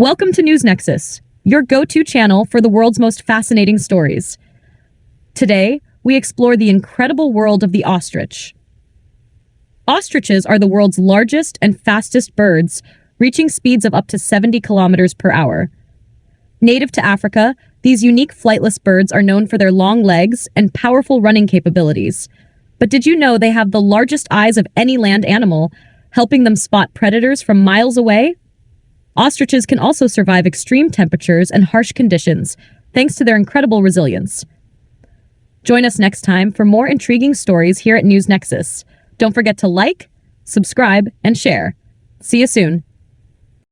Welcome to News Nexus, your go-to channel for the world's most fascinating stories. Today, we explore the incredible world of the ostrich. Ostriches are the world's largest and fastest birds, reaching speeds of up to 70 kilometers per hour. Native to Africa, these unique flightless birds are known for their long legs and powerful running capabilities. But did you know they have the largest eyes of any land animal, helping them spot predators from miles away? Ostriches can also survive extreme temperatures and harsh conditions, thanks to their incredible resilience. Join us next time for more intriguing stories here at News Nexus. Don't forget to like, subscribe, and share. See you soon.